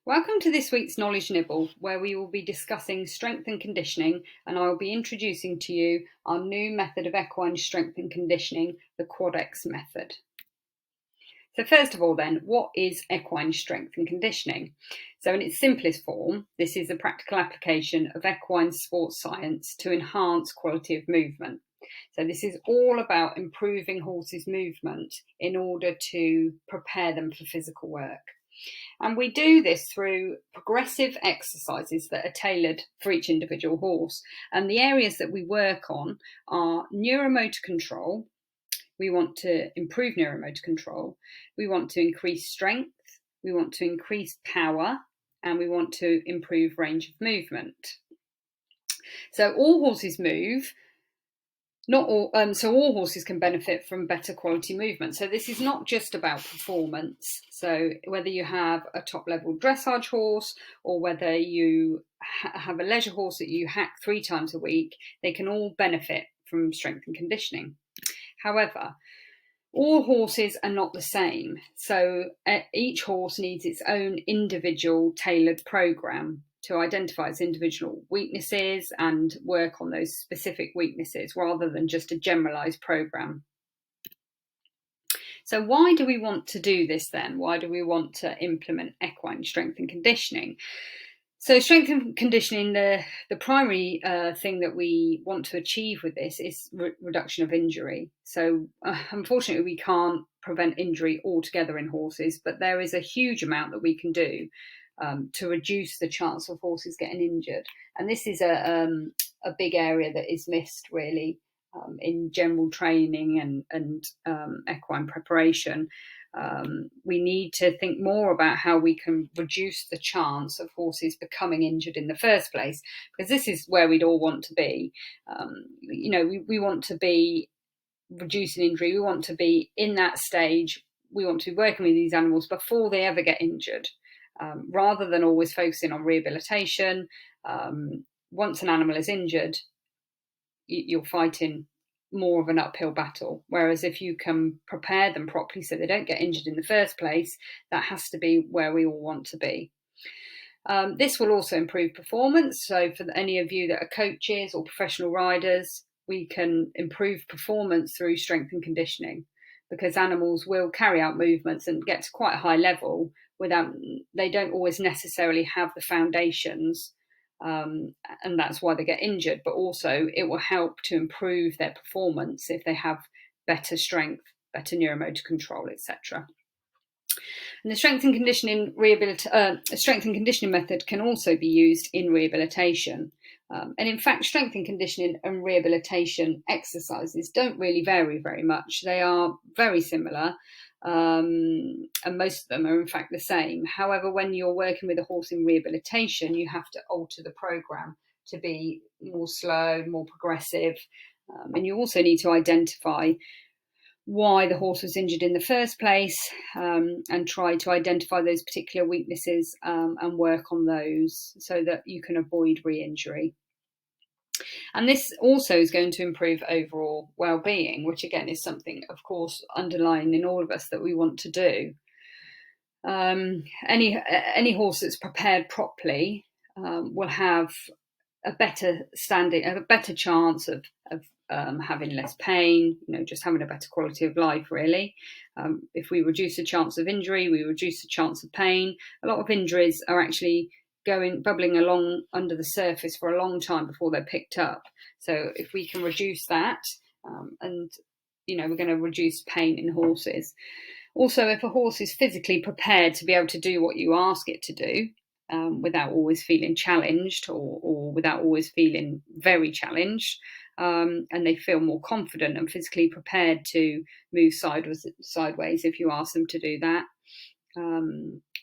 Welcome to this week's Knowledge Nibble, where we will be discussing strength and conditioning, and I will be introducing to you our new method of equine strength and conditioning, the Quad-X method. So first of all then, what is equine strength and conditioning? So in its simplest form, this is a practical application of equine sports science to enhance quality of movement. So this is all about improving horses' movement in order to prepare them for physical work. And we do this through progressive exercises that are tailored for each individual horse. And the areas that we work on are neuromotor control. We want to improve neuromotor control. We want to increase strength. We want to increase power. And we want to improve range of movement. So all horses move. Not all, so all horses can benefit from better quality movement. So this is not just about performance. So whether you have a top level dressage horse or whether you have a leisure horse that you hack 3 times a week, they can all benefit from strength and conditioning. However, all horses are not the same. So each horse needs its own individual tailored program to identify its individual weaknesses and work on those specific weaknesses rather than just a generalized program. So why do we want to do this then? Why do we want to implement equine strength and conditioning? So strength and conditioning, the primary thing that we want to achieve with this is reduction of injury. So unfortunately, we can't prevent injury altogether in horses, but there is a huge amount that we can do to reduce the chance of horses getting injured. And this is a big area that is missed really in general training and equine preparation. We need to think more about how we can reduce the chance of horses becoming injured in the first place, because this is where we'd all want to be. We want to be reducing injury. We want to be in that stage. We want to be working with these animals before they ever get injured. Rather than always focusing on rehabilitation. Once an animal is injured, you're fighting more of an uphill battle. Whereas if you can prepare them properly so they don't get injured in the first place, that has to be where we all want to be. This will also improve performance. So for any of you that are coaches or professional riders, we can improve performance through strength and conditioning, because animals will carry out movements and get to quite a high level they don't always necessarily have the foundations, and that's why they get injured. But also it will help to improve their performance if they have better strength, better neuromotor control, etc. And the strength and conditioning method can also be used in rehabilitation. And in fact, strength and conditioning and rehabilitation exercises don't really vary very much. They are very similar. And most of them are in fact the same. However, when you're working with a horse in rehabilitation, you have to alter the program to be more slow, more progressive. And you also need to identify why the horse was injured in the first place, and try to identify those particular weaknesses and work on those so that you can avoid re-injury. And this also is going to improve overall well-being, which again is something, of course, underlying in all of us that we want to do. Any horse that's prepared properly will have a better chance of having less pain, just having a better quality of life, really. If we reduce the chance of injury, we reduce the chance of pain. A lot of injuries are actually bubbling along under the surface for a long time before they're picked up. So if we can reduce that, we're going to reduce pain in horses. Also, if a horse is physically prepared to be able to do what you ask it to do, without always feeling challenged or without always feeling very challenged, and they feel more confident and physically prepared to move sideways if you ask them to do that,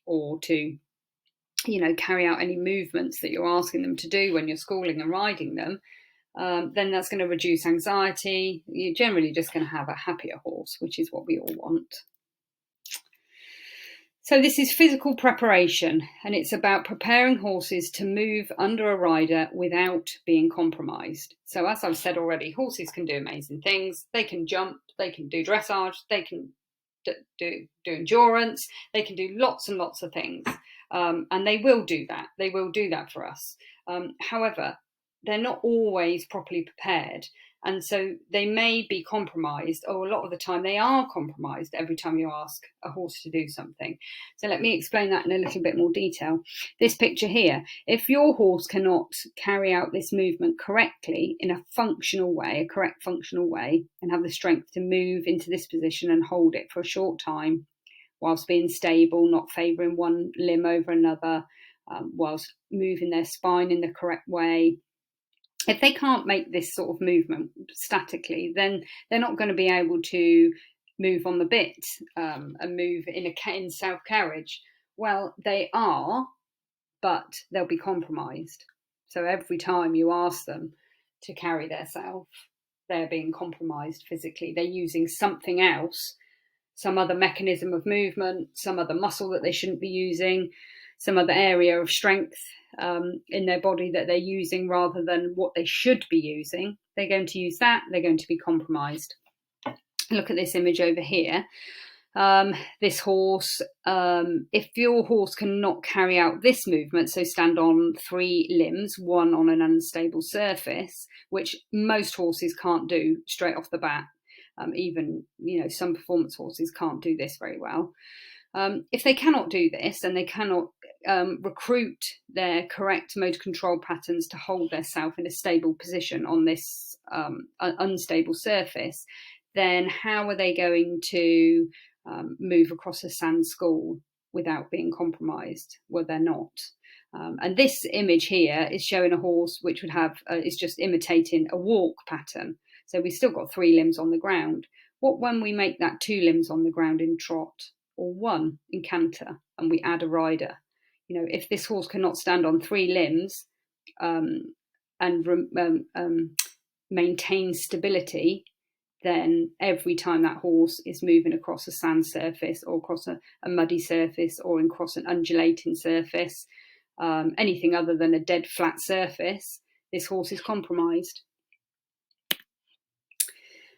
or to carry out any movements that you're asking them to do when you're schooling and riding them, then that's going to reduce anxiety. You're generally just going to have a happier horse, which is what we all want. So this is physical preparation, and it's about preparing horses to move under a rider without being compromised. So as I've said already, horses can do amazing things. They can jump, they can do dressage, they can do endurance. They can do lots and lots of things, and they will do that. They will do that for us. However, they're not always properly prepared. And so they may be compromised, or a lot of the time they are compromised every time you ask a horse to do something. So let me explain that in a little bit more detail. This picture here, if your horse cannot carry out this movement correctly in a functional way, a correct functional way, and have the strength to move into this position and hold it for a short time, whilst being stable, not favouring one limb over another, whilst moving their spine in the correct way, if they can't make this sort of movement statically, then they're not going to be able to move on the bit and move in self-carriage. Well, they are, but they'll be compromised. So every time you ask them to carry their self, they're being compromised physically. They're using something else, some other mechanism of movement, some other muscle that they shouldn't be using, some other area of strength in their body that they're using rather than what they should be using. They're going to use that, they're going to be compromised. Look at this image over here. This horse, if your horse cannot carry out this movement, so stand on 3 limbs, one on an unstable surface, which most horses can't do straight off the bat. Even, some performance horses can't do this very well. If they cannot do this and they cannot recruit their correct motor control patterns to hold their self in a stable position on this unstable surface, then how are they going to move across a sand school without being compromised? Well, they're not. And this image here is showing a horse which would have, is just imitating a walk pattern. So we've still got 3 limbs on the ground. What when we make that 2 limbs on the ground in trot, or 1 in canter, and we add a rider? If this horse cannot stand on 3 limbs and maintain stability, then every time that horse is moving across a sand surface or across a muddy surface or across an undulating surface, anything other than a dead flat surface, this horse is compromised.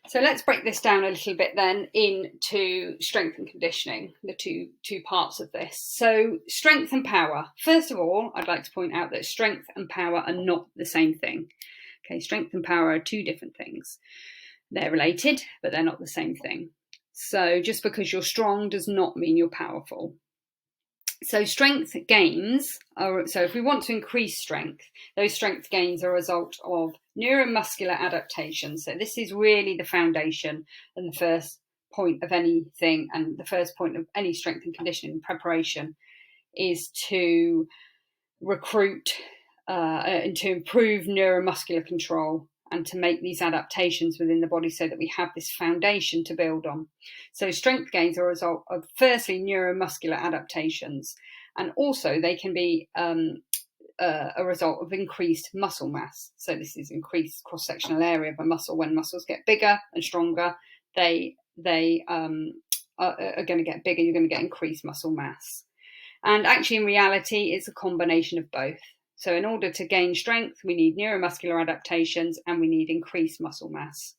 So let's break this down a little bit then into strength and conditioning, the two parts of this. So strength and power. First of all, I'd like to point out that strength and power are not the same thing. Okay, strength and power are 2 different things. They're related, but they're not the same thing. So just because you're strong does not mean you're powerful. So strength gains are, so if we want to increase strength, those strength gains are a result of neuromuscular adaptation. So this is really the foundation and the first point of anything, and the first point of any strength and conditioning preparation is to recruit and to improve neuromuscular control and to make these adaptations within the body so that we have this foundation to build on. So strength gains are a result of, firstly, neuromuscular adaptations, and also they can be a result of increased muscle mass. So this is increased cross-sectional area of a muscle. When muscles get bigger and stronger, they are going to get bigger, you're going to get increased muscle mass. And actually, in reality, it's a combination of both. So in order to gain strength, we need neuromuscular adaptations and we need increased muscle mass.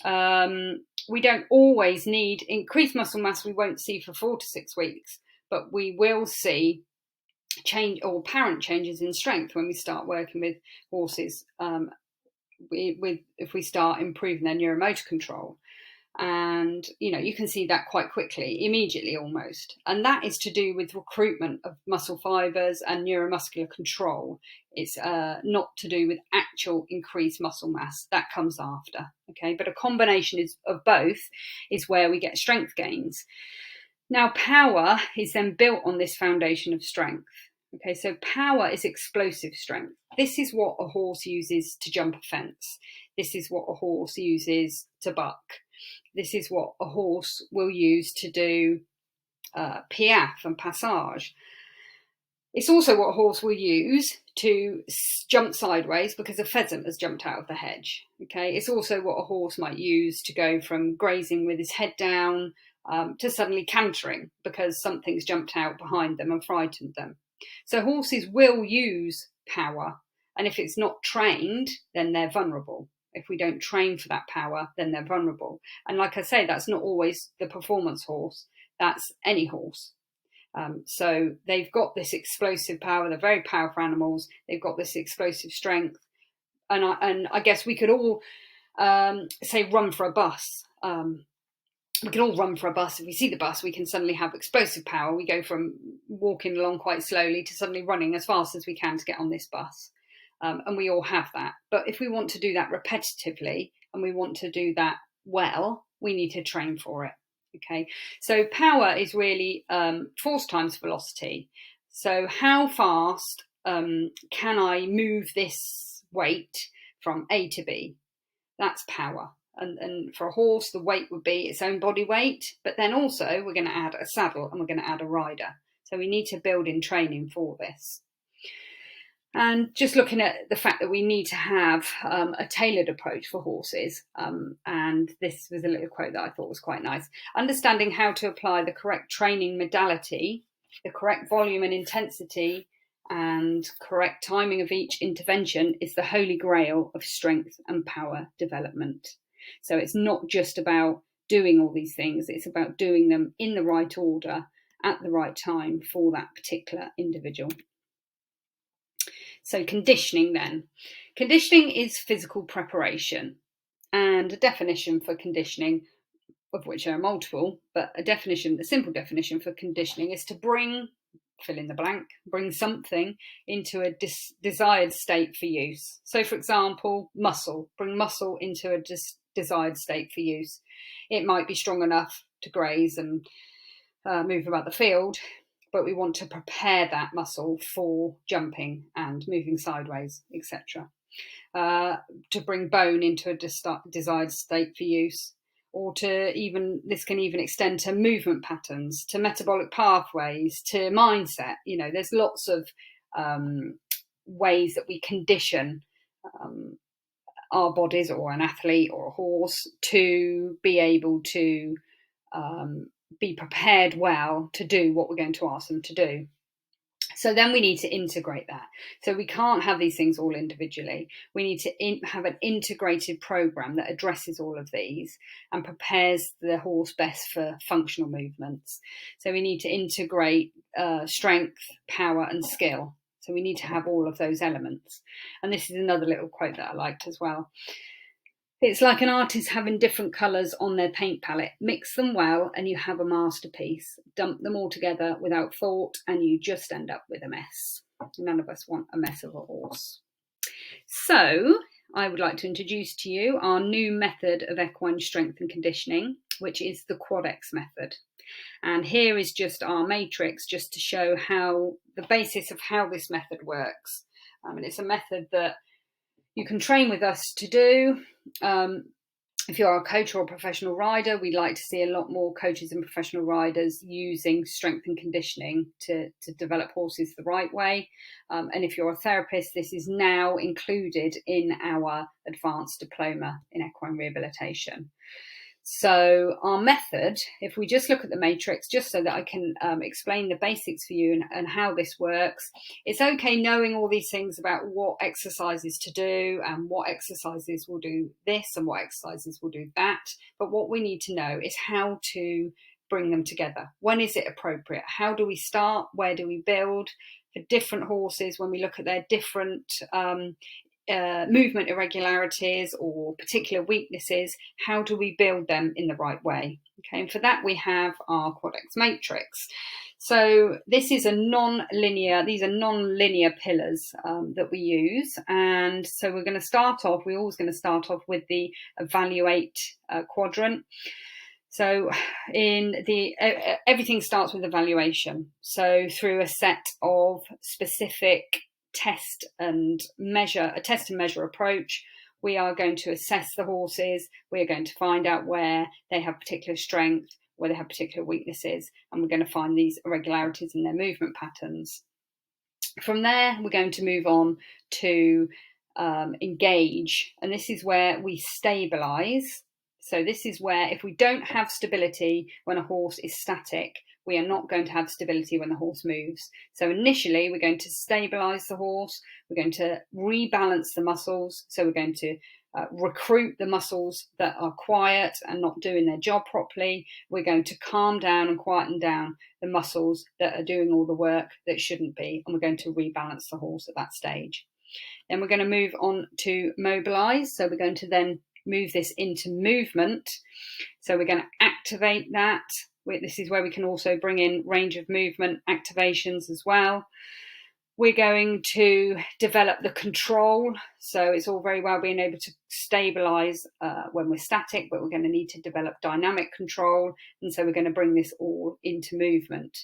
We don't always need increased muscle mass. We won't see for 4 to 6 weeks, but we will see change or apparent changes in strength when we start working with horses, if we start improving their neuromotor control. And, you can see that quite quickly, immediately almost. And that is to do with recruitment of muscle fibers and neuromuscular control. It's not to do with actual increased muscle mass. That comes after, okay? But a combination of both is where we get strength gains. Now, power is then built on this foundation of strength. Okay, so power is explosive strength. This is what a horse uses to jump a fence. This is what a horse uses to buck. This is what a horse will use to do piaffe and passage. It's also what a horse will use to jump sideways because a pheasant has jumped out of the hedge. Okay, it's also what a horse might use to go from grazing with his head down to suddenly cantering because something's jumped out behind them and frightened them. So horses will use power, and if it's not trained, then they're vulnerable. If we don't train for that power, then they're vulnerable. And like I say, that's not always the performance horse, that's any horse. So they've got this explosive power, they're very powerful animals, they've got this explosive strength. And I guess we could all say run for a bus. We can all run for a bus. If we see the bus, we can suddenly have explosive power. We go from walking along quite slowly to suddenly running as fast as we can to get on this bus. And we all have that. But if we want to do that repetitively and we want to do that well, we need to train for it. Okay, so power is really force times velocity. So how fast can I move this weight from A to B? That's power. And for a horse, the weight would be its own body weight, but then also we're going to add a saddle and we're going to add a rider. So we need to build in training for this. And just looking at the fact that we need to have a tailored approach for horses. And this was a little quote that I thought was quite nice. Understanding how to apply the correct training modality, the correct volume and intensity, and correct timing of each intervention is the holy grail of strength and power development. So it's not just about doing all these things, it's about doing them in the right order at the right time for that particular individual. So conditioning then. Conditioning is physical preparation, and a definition for conditioning, of which there are multiple, but a simple definition for conditioning is to bring, fill in the blank, bring something into a desired state for use. So for example, muscle, bring muscle into a desired state for use. It might be strong enough to graze and move about the field, but we want to prepare that muscle for jumping and moving sideways, etc. To bring bone into a desired state for use, or this can even extend to movement patterns, to metabolic pathways, to mindset. There's lots of ways that we condition our bodies, or an athlete or a horse, to be able to be prepared well to do what we're going to ask them to do. So then we need to integrate that. So we can't have these things all individually. We need to have an integrated program that addresses all of these and prepares the horse best for functional movements. So we need to integrate strength, power, and skill. So we need to have all of those elements. And this is another little quote that I liked as well. It's like an artist having different colours on their paint palette. Mix them well and you have a masterpiece. Dump them all together without thought and you just end up with a mess. None of us want a mess of a horse. So I would like to introduce to you our new method of equine strength and conditioning, which is the Quad-X method. And here is just our matrix, just to show how the basis of how this method works. And it's a method that you can train with us to do. If you're a coach or a professional rider, we'd like to see a lot more coaches and professional riders using strength and conditioning to develop horses the right way. And if you're a therapist, this is now included in our advanced diploma in equine rehabilitation. So our method, if we just look at the matrix, just so that I can explain the basics for you and how this works, it's okay knowing all these things about what exercises to do and what exercises will do this and what exercises will do that. But what we need to know is how to bring them together. When is it appropriate? How do we start? Where do we build? For different horses, when we look at their different movement irregularities or particular weaknesses, how do we build them in the right way? Okay, and for that we have our Quad-X matrix. So this is these are non-linear pillars that we use. And so we're always going to start off with the evaluate quadrant. So everything starts with evaluation. So through a set of specific test and measure approach, we are going to assess the horses. We are going to find out where they have particular strength, where they have particular weaknesses, and we're going to find these irregularities in their movement patterns. From there, we're going to move on to engage, and this is where we stabilize. So this is where, if we don't have stability when a horse is static, we are not going to have stability when the horse moves. So initially, we're going to stabilize the horse. We're going to rebalance the muscles. So we're going to recruit the muscles that are quiet and not doing their job properly. We're going to calm down and quieten down the muscles that are doing all the work that shouldn't be, and we're going to rebalance the horse at that stage. Then we're going to move on to mobilize. So we're going to then move this into movement. So we're going to activate that. This is where we can also bring in range of movement activations as well. We're going to develop the control. So it's all very well being able to stabilize when we're static, but we're going to need to develop dynamic control. And so we're going to bring this all into movement.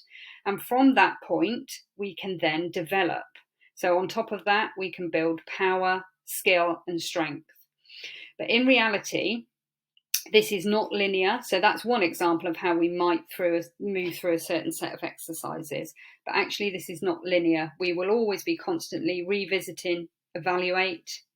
And from that point, we can then develop. So on top of that, we can build power, skill, and strength. But in reality, this is not linear. So that's one example of how we might move through a certain set of exercises. But actually, this is not linear. We will always be constantly revisiting the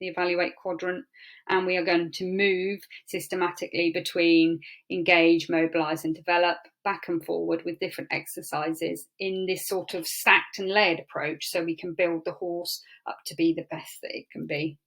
evaluate quadrant, and we are going to move systematically between engage, mobilize, and develop, back and forward with different exercises in this sort of stacked and layered approach, so we can build the horse up to be the best that it can be.